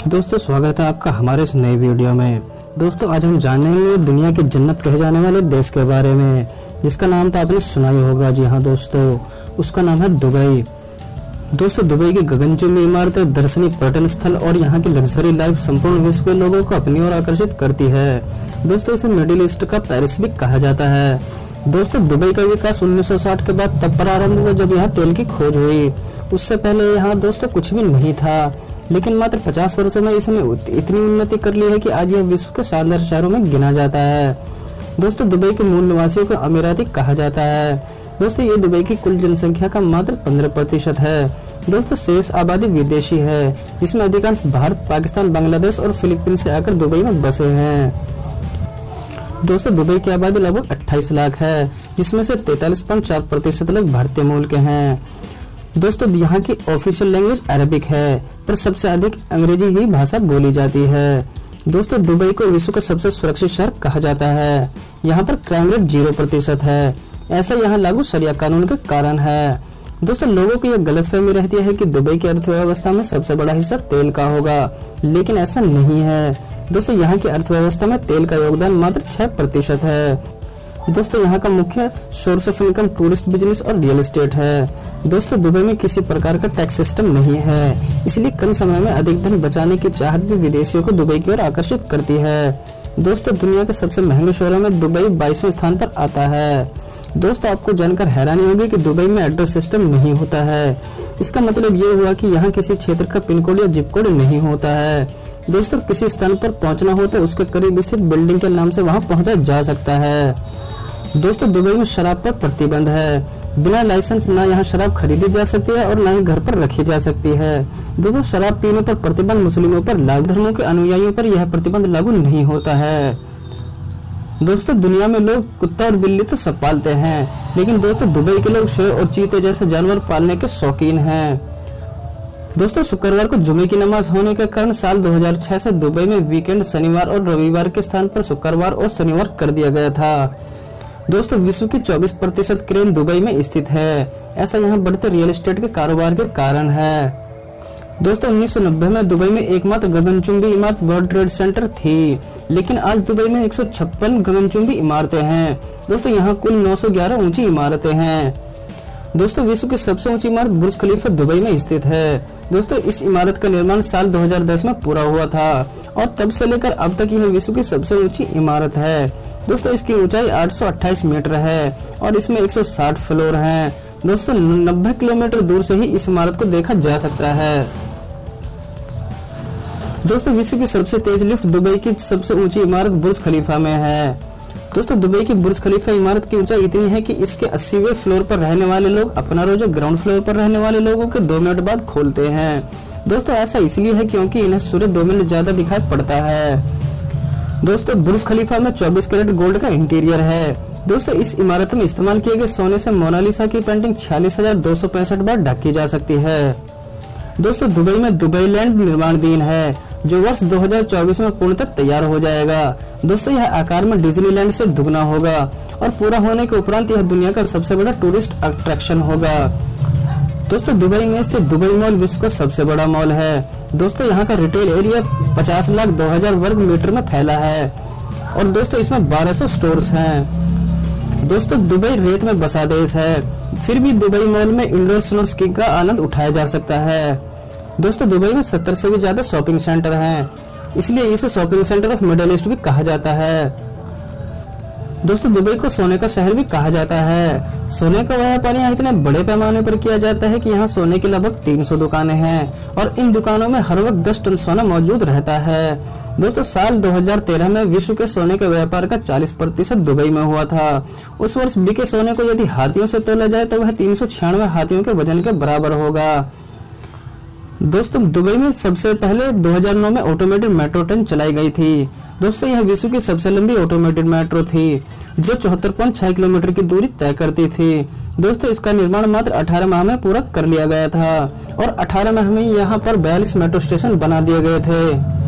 दोस्तों स्वागत है आपका हमारे इस नए वीडियो में। दोस्तों आज हम जानेंगे दुनिया की जन्नत कहे जाने वाले देश के बारे में, जिसका नाम तो आपने सुना ही होगा। जी हाँ दोस्तों, उसका नाम है दुबई। दोस्तों दुबई की गगनचुंबी इमारतें, दर्शनीय पर्यटन स्थल और यहाँ की लग्जरी लाइफ संपूर्ण विश्व के लोगों को अपनी ओर आकर्षित करती है। दोस्तों इसे मिडिल ईस्ट का पेरिस भी कहा जाता है। दोस्तों दुबई का विकास 1960 के बाद तब प्रारंभ हुआ जब यहाँ तेल की खोज हुई। उससे पहले यहाँ दोस्तों कुछ भी नहीं था, लेकिन मात्र 50 वर्षों में इसने इतनी उन्नति कर ली है कि आज यह विश्व के शानदार शहरों में गिना जाता है। दोस्तों दुबई के मूल निवासियों को अमीराती कहा जाता है। दोस्तों ये दुबई की कुल जनसंख्या का मात्र 15% है। दोस्तों शेष आबादी विदेशी है, जिसमें अधिकांश भारत, पाकिस्तान, बांग्लादेश और फिलीपींस से आकर दुबई में बसे हैं। दोस्तों दुबई की आबादी लगभग 28 लाख है, जिसमें से 43.4% लोग भारतीय मूल के हैं। दोस्तों यहाँ की ऑफिशियल लैंग्वेज अरबिक है, पर सबसे अधिक अंग्रेजी ही भाषा बोली जाती है। दोस्तों दुबई को विश्व का सबसे सुरक्षित शहर कहा जाता है। यहाँ पर क्राइम रेट 0% है। ऐसा यहाँ लागू शरिया कानून के कारण है। दोस्तों लोगों को यह गलतफहमी रहती है कि दुबई की अर्थव्यवस्था में सबसे बड़ा हिस्सा तेल का होगा, लेकिन ऐसा नहीं है। दोस्तों यहाँ की अर्थव्यवस्था में तेल का योगदान मात्र 6% है। दोस्तों यहाँ का मुख्य source of income tourist business और रियल एस्टेट है। दोस्तों दुबई में किसी प्रकार का टैक्स सिस्टम नहीं है, इसलिए कम समय में अधिक धन बचाने की चाहत भी विदेशियों को दुबई की ओर आकर्षित करती है। दोस्तों दुनिया के सबसे महंगे शहरों में दुबई 22वें स्थान पर आता है। दोस्तों आपको जानकर हैरानी होगी कि दुबई में एड्रेस सिस्टम नहीं होता है। इसका मतलब ये हुआ कि यहाँ किसी क्षेत्र का पिन कोड या जिप कोड नहीं होता है। दोस्तों किसी स्थान पर पहुँचना हो तो उसके करीब स्थित बिल्डिंग के नाम से वहाँ पहुँचा जा सकता है। दोस्तों दुबई में शराब पर प्रतिबंध है। बिना लाइसेंस ना यहाँ शराब खरीदी जा सकती है और ना ही घर पर रखी जा सकती है। दोस्तों शराब पीने पर प्रतिबंध मुस्लिमों पर लागू, धर्मों के अनुयायियों पर यह प्रतिबंध लागू नहीं होता है। दोस्तों दुनिया में लोग कुत्ता और बिल्ली तो सब पालते हैं, लेकिन दोस्तों दुबई के लोग शेर और चीते जैसे जानवर पालने के शौकीन हैं। दोस्तों शुक्रवार को जुमे की नमाज होने के कारण साल 2006 से दुबई में वीकेंड शनिवार और रविवार के स्थान पर शुक्रवार और शनिवार कर दिया गया था। दोस्तों विश्व की 24% क्रेन दुबई में स्थित है। ऐसा यहाँ बढ़ते रियल एस्टेट के कारोबार के कारण है। दोस्तों 1990 में दुबई में एकमात्र गगनचुंबी इमारत वर्ल्ड ट्रेड सेंटर थी, लेकिन आज दुबई में 156 गगनचुंबी इमारतें हैं। दोस्तों यहाँ कुल 911 ऊंची इमारतें हैं। दोस्तों विश्व की सबसे ऊंची इमारत बुर्ज खलीफा दुबई में स्थित है। दोस्तों इस इमारत का निर्माण साल 2010 में पूरा हुआ था और तब से लेकर अब तक यह विश्व की सबसे ऊंची इमारत है। दोस्तों इसकी ऊंचाई 828 मीटर है और इसमें 160 फ्लोर हैं। दोस्तों 90 किलोमीटर दूर से ही इस इमारत को देखा जा सकता है। दोस्तों विश्व की सबसे तेज लिफ्ट दुबई की सबसे ऊंची इमारत बुर्ज खलीफा में है। दोस्तों दुबई की बुर्ज खलीफा इमारत की ऊंचाई इतनी है कि इसके 80वें फ्लोर पर रहने वाले लोग अपना रोजा ग्राउंड फ्लोर पर रहने वाले लोगों के 2 मिनट बाद खोलते हैं। दोस्तों ऐसा इसलिए है क्योंकि इन्हें सूर्य 2 मिनट ज्यादा दिखाई पड़ता है। दोस्तों बुर्ज खलीफा में 24 कैरेट गोल्ड का इंटीरियर है। दोस्तों इस इमारत में इस्तेमाल किए गए सोने से मोनालिसा की पेंटिंग 46,265 बार ढकी जा सकती है। दोस्तों दुबई में दुबई लैंड निर्माणाधीन है, जो वर्ष 2024 में पूर्णतः तैयार हो जाएगा। दोस्तों यह आकार में डिज्नीलैंड से दुगना होगा और पूरा होने के उपरांत यह दुनिया का सबसे बड़ा टूरिस्ट अट्रैक्शन होगा। दोस्तों दुबई में स्थित दुबई मॉल विश्व का सबसे बड़ा मॉल है। दोस्तों यहाँ का रिटेल एरिया 50,02,000 वर्ग मीटर में फैला है और दोस्तों इसमें 1200 स्टोर्स हैं। दोस्तों दुबई रेत में बसा देश है, फिर भी दुबई मॉल में इंडोर स्नो स्कीइंग का आनंद उठाया जा सकता है। दोस्तों दुबई में 70 से भी ज्यादा शॉपिंग सेंटर हैं, इसलिए इसे shopping centre of middle east भी कहा जाता है। दोस्तों दुबई को सोने का शहर भी कहा जाता है। सोने का व्यापार यहाँ इतने बड़े पैमाने पर किया जाता है कि यहाँ सोने की लगभग 300 दुकानें हैं और इन दुकानों में हर वक्त 10 टन सोना मौजूद रहता है। दोस्तों साल 2013 में विश्व के सोने के व्यापार का 40% दुबई में हुआ था। उस वर्ष बिके सोने को यदि हाथियों से तोला जाए तो वह 396 हाथियों के वजन के बराबर होगा। दोस्तों दुबई में सबसे पहले 2009 में ऑटोमेटेड मेट्रो ट्रेन चलाई गई थी। दोस्तों यह विश्व की सबसे लंबी ऑटोमेटेड मेट्रो थी, जो 74.6 किलोमीटर की दूरी तय करती थी। दोस्तों इसका निर्माण मात्र 18 माह में पूरा कर लिया गया था और 18 माह में यहाँ पर 42 मेट्रो स्टेशन बना दिए गए थे।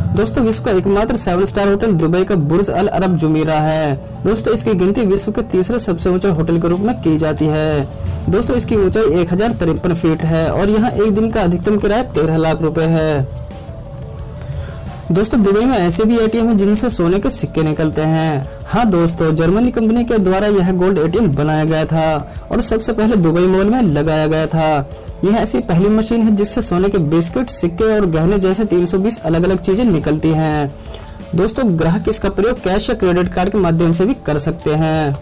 दोस्तों विश्व का एकमात्र 7 स्टार होटल दुबई का बुर्ज अल अरब जुमीरा है। दोस्तों इसकी गिनती विश्व के तीसरे सबसे ऊंचे होटल के रूप में की जाती है। दोस्तों इसकी ऊंचाई 1053 फीट है और यहाँ एक दिन का अधिकतम किराया 13 लाख रुपए है। दोस्तों दुबई में ऐसे भी एटीएम हैं जिनसे सोने के सिक्के निकलते हैं। हाँ दोस्तों, जर्मनी कंपनी के द्वारा यह गोल्ड एटीएम बनाया गया था और सबसे पहले दुबई मॉल में लगाया गया था। यह ऐसी पहली मशीन है जिससे सोने के बिस्किट, सिक्के और गहने जैसे 320 अलग अलग चीजें निकलती हैं। दोस्तों ग्राहक इसका प्रयोग कैश या क्रेडिट कार्ड के माध्यम से भी कर सकते हैं।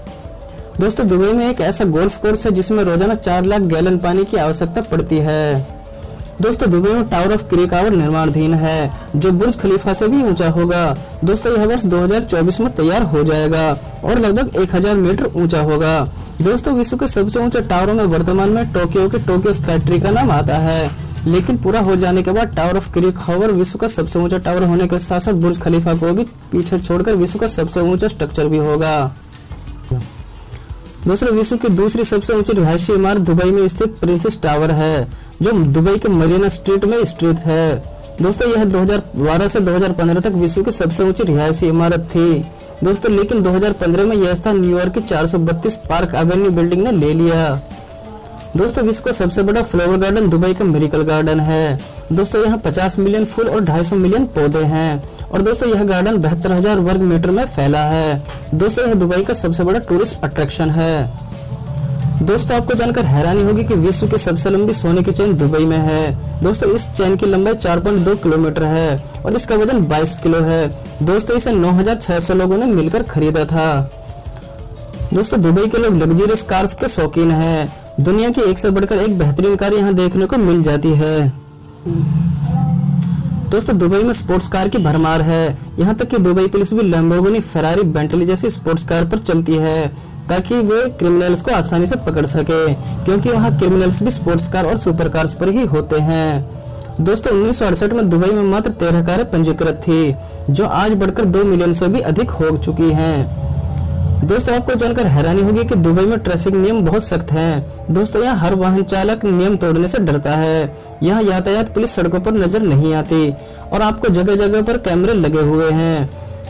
दोस्तों दुबई में एक ऐसा गोल्फ कोर्स है जिसमें रोजाना 4 लाख गैलन पानी की आवश्यकता पड़ती है। दोस्तों दुबई में टावर ऑफ क्रिकावर निर्माणाधीन है जो बुर्ज खलीफा से भी ऊंचा होगा। दोस्तों यह वर्ष 2024 में तैयार हो जाएगा और लगभग 1000 मीटर ऊंचा होगा। दोस्तों विश्व के सबसे ऊंचे टावरों में वर्तमान में टोक्यो के टोक्यो स्काई ट्री का नाम आता है, लेकिन पूरा हो जाने के बाद टावर ऑफ क्रिकावर विश्व का सबसे ऊंचा टावर होने के साथ साथ बुर्ज खलीफा को भी पीछे छोड़कर विश्व का सबसे ऊंचा स्ट्रक्चर भी होगा। दोस्तों विश्व की दूसरी सबसे ऊंची रिहायशी इमारत दुबई में स्थित प्रिंसेस टावर है जो दुबई के मरीना स्ट्रीट में स्थित है। दोस्तों यह 2012 से 2015 तक विश्व की सबसे ऊंची रिहायशी इमारत थी। दोस्तों लेकिन 2015 में यह स्थान न्यूयॉर्क की 432 पार्क एवेन्यू बिल्डिंग ने ले लिया। दोस्तों विश्व का सबसे बड़ा फ्लावर गार्डन दुबई का मिरेकल गार्डन है। दोस्तों यहाँ 50 मिलियन फूल और 250 मिलियन पौधे हैं और दोस्तों यह गार्डन 72,000 वर्ग मीटर में फैला है। दोस्तों यह दुबई का सबसे बड़ा टूरिस्ट अट्रैक्शन है। दोस्तों आपको जानकर हैरानी होगी कि विश्व की सबसे लंबी सोने की चेन दुबई में है। दोस्तों इस चेन की लंबाई 4.2 किलोमीटर है और इसका वजन 22 किलो है। दोस्तों इसे 9,600 लोगों ने मिलकर खरीदा था। दोस्तों दुबई के लोग लग्जरियस कार्स के शौकीन हैं। दुनिया की एक से बढ़कर एक बेहतरीन कार यहाँ देखने को मिल जाती है। दोस्तों दुबई में स्पोर्ट्स कार की भरमार है। यहाँ तक कि दुबई पुलिस भी लैम्बोर्गिनी, फेरारी, बेंटली जैसी स्पोर्ट्स कार पर चलती है ताकि वे क्रिमिनल्स को आसानी से पकड़ सके, क्योंकि वहाँ क्रिमिनल्स भी स्पोर्ट्स कार और सुपर कार्स पर ही होते हैं। दोस्तों 1968 में दुबई में मात्र 13 कारें पंजीकृत थी जो आज बढ़कर 2 मिलियन से भी अधिक हो चुकी हैं। दोस्तों आपको जानकर हैरानी होगी कि दुबई में ट्रैफिक नियम बहुत सख्त हैं। दोस्तों यहाँ हर वाहन चालक नियम तोड़ने से डरता है। यहाँ यातायात पुलिस सड़कों पर नजर नहीं आती और आपको जगह जगह पर कैमरे लगे हुए हैं।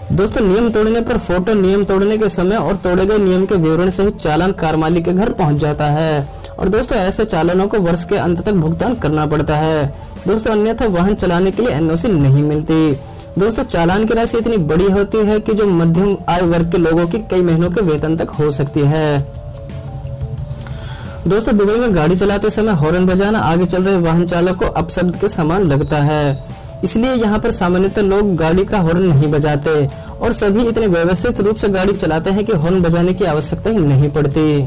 दोस्तों नियम तोड़ने पर फोटो नियम तोड़ने के समय और तोड़े गए नियम के विवरण सहित चालान कार मालिक के घर पहुंच जाता है और दोस्तों ऐसे चालानों को वर्ष के अंत तक भुगतान करना पड़ता है। दोस्तों अन्यथा वाहन चलाने के लिए एनओसी नहीं मिलती। दोस्तों चालान की राशि इतनी बड़ी होती है कि जो मध्यम आय वर्ग के लोगों की कई महीनों के वेतन तक हो सकती है। दोस्तों दुबई में गाड़ी चलाते समय हॉर्न बजाना आगे चल रहे वाहन चालक को अपशब्द के समान लगता है, इसलिए यहाँ पर सामान्यतः लोग गाड़ी का हॉर्न नहीं बजाते और सभी इतने व्यवस्थित रूप से गाड़ी चलाते हैं कि हॉर्न बजाने की आवश्यकता ही नहीं पड़ती।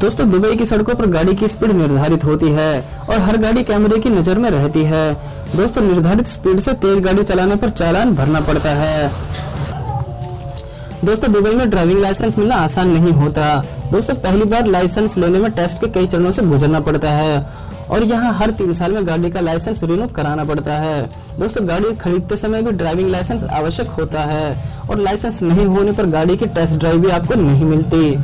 दोस्तों दुबई की सड़कों पर गाड़ी की स्पीड निर्धारित होती है और हर गाड़ी कैमरे की नजर में रहती है। दोस्तों निर्धारित स्पीड से तेज गाड़ी चलाने पर चालान भरना पड़ता है। दोस्तों दुबई में ड्राइविंग लाइसेंस मिलना आसान नहीं होता। दोस्तों पहली बार लाइसेंस लेने में टेस्ट के कई चरणों से गुजरना पड़ता है और यहाँ हर 3 साल में गाड़ी का लाइसेंस रिन्यू कराना पड़ता है। दोस्तों गाड़ी खरीदते समय भी ड्राइविंग लाइसेंस आवश्यक होता है और लाइसेंस नहीं होने पर गाड़ी की टेस्ट ड्राइव भी आपको नहीं मिलती।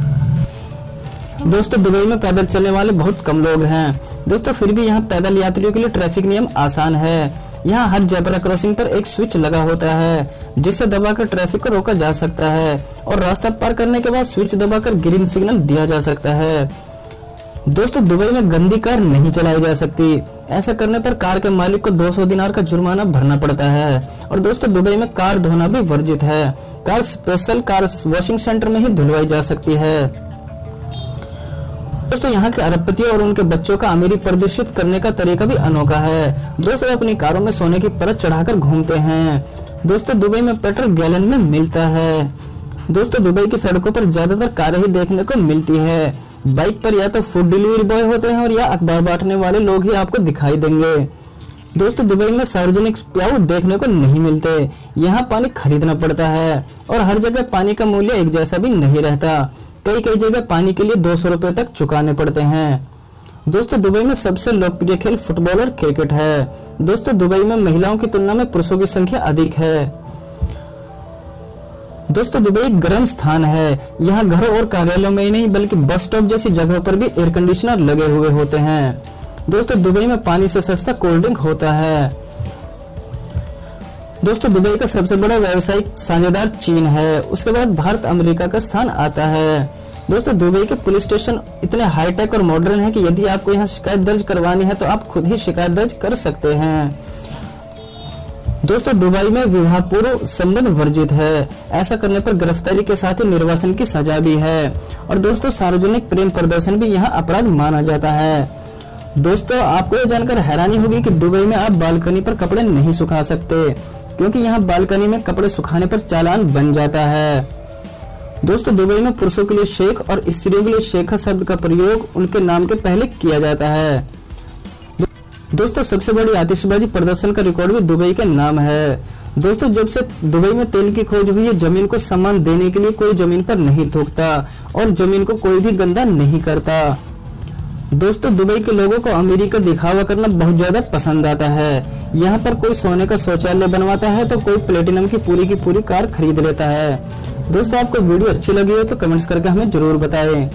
दोस्तों दुबई में पैदल चलने वाले बहुत कम लोग हैं। दोस्तों फिर भी यहाँ पैदल यात्रियों के लिए ट्रैफिक नियम आसान है। यहाँ हर जेब्रा क्रॉसिंग पर एक स्विच लगा होता है जिससे दबाकर ट्रैफिक को रोका जा सकता है और रास्ता पार करने के बाद स्विच दबाकर ग्रीन सिग्नल दिया जा सकता है। दोस्तों दुबई में गंदी कार नहीं चलाई जा सकती। ऐसा करने पर कार के मालिक को 200 दिनार का जुर्माना भरना पड़ता है और दोस्तों दुबई में कार धोना भी वर्जित है। Car special car washing centre में ही धुलवाई जा सकती है। दोस्तों यहाँ के अरबपतियों और उनके बच्चों का अमीरी प्रदर्शित करने का तरीका भी अनोखा है। दोस्तों अपनी कारों में सोने की परत चढ़ाकर घूमते हैं। दोस्तों दुबई में पेट्रोल गैलन में मिलता है। दोस्तों दुबई की सड़कों पर ज्यादातर कारें ही देखने को मिलती है। बाइक पर या तो फूड डिलीवरी बॉय होते हैं और या अखबार बांटने वाले लोग ही आपको दिखाई देंगे। दोस्तों दुबई में सार्वजनिक प्याऊ देखने को नहीं मिलते। यहाँ पानी खरीदना पड़ता है और हर जगह पानी का मूल्य एक जैसा भी नहीं रहता। कई जगह पानी के लिए 200 रुपए तक चुकाने पड़ते हैं। दोस्तों दुबई में सबसे लोकप्रिय खेल फुटबॉल और क्रिकेट है। दोस्तों दुबई में महिलाओं की तुलना में पुरुषों की संख्या अधिक है। दोस्तों दुबई एक गर्म स्थान है। यहाँ घरों और कार्यालयों में ही नहीं बल्कि बस स्टॉप जैसी जगहों पर भी एयर कंडीशनर लगे हुए होते हैं। दोस्तों दुबई में पानी से सस्ता कोल्ड ड्रिंक होता है। दोस्तों दुबई का सबसे बड़ा व्यावसायिक साझेदार चीन है, उसके बाद भारत अमेरिका का स्थान आता है। दोस्तों दुबई के पुलिस स्टेशन इतने हाईटेक और मॉडर्न हैं कि यदि आपको यहाँ शिकायत दर्ज करवानी है तो आप खुद ही शिकायत दर्ज कर सकते हैं। दोस्तों दुबई में विवाह पूर्व संबंध वर्जित है। ऐसा करने पर गिरफ्तारी के साथ ही निर्वासन की सजा भी है। और दोस्तों सार्वजनिक प्रेम प्रदर्शन भी यहाँ अपराध माना जाता है। दोस्तों आपको ये जानकर हैरानी होगी कि दुबई में आप बालकनी पर कपड़े नहीं सुखा सकते, क्योंकि यहाँ बालकनी में कपड़े सुखाने पर चालान बन जाता है। दोस्तों दुबई में पुरुषों के लिए शेख और स्त्रियों के लिए शेखा शब्द का प्रयोग उनके नाम के पहले किया जाता है। दोस्तों सबसे बड़ी आतिशबाजी प्रदर्शन का रिकॉर्ड भी दुबई के नाम है। दोस्तों जब से दुबई में तेल की खोज हुई है, जमीन को सम्मान देने के लिए कोई जमीन पर नहीं थूकता और जमीन को कोई भी गंदा नहीं करता। दोस्तों दुबई के लोगों को अमीरी का दिखावा करना बहुत ज्यादा पसंद आता है। यहाँ पर कोई सोने का शौचालय बनवाता है तो कोई प्लेटिनम की पूरी कार खरीद लेता है। दोस्तों आपको वीडियो अच्छी लगी हो तो कमेंट्स करके हमें जरूर बताएं।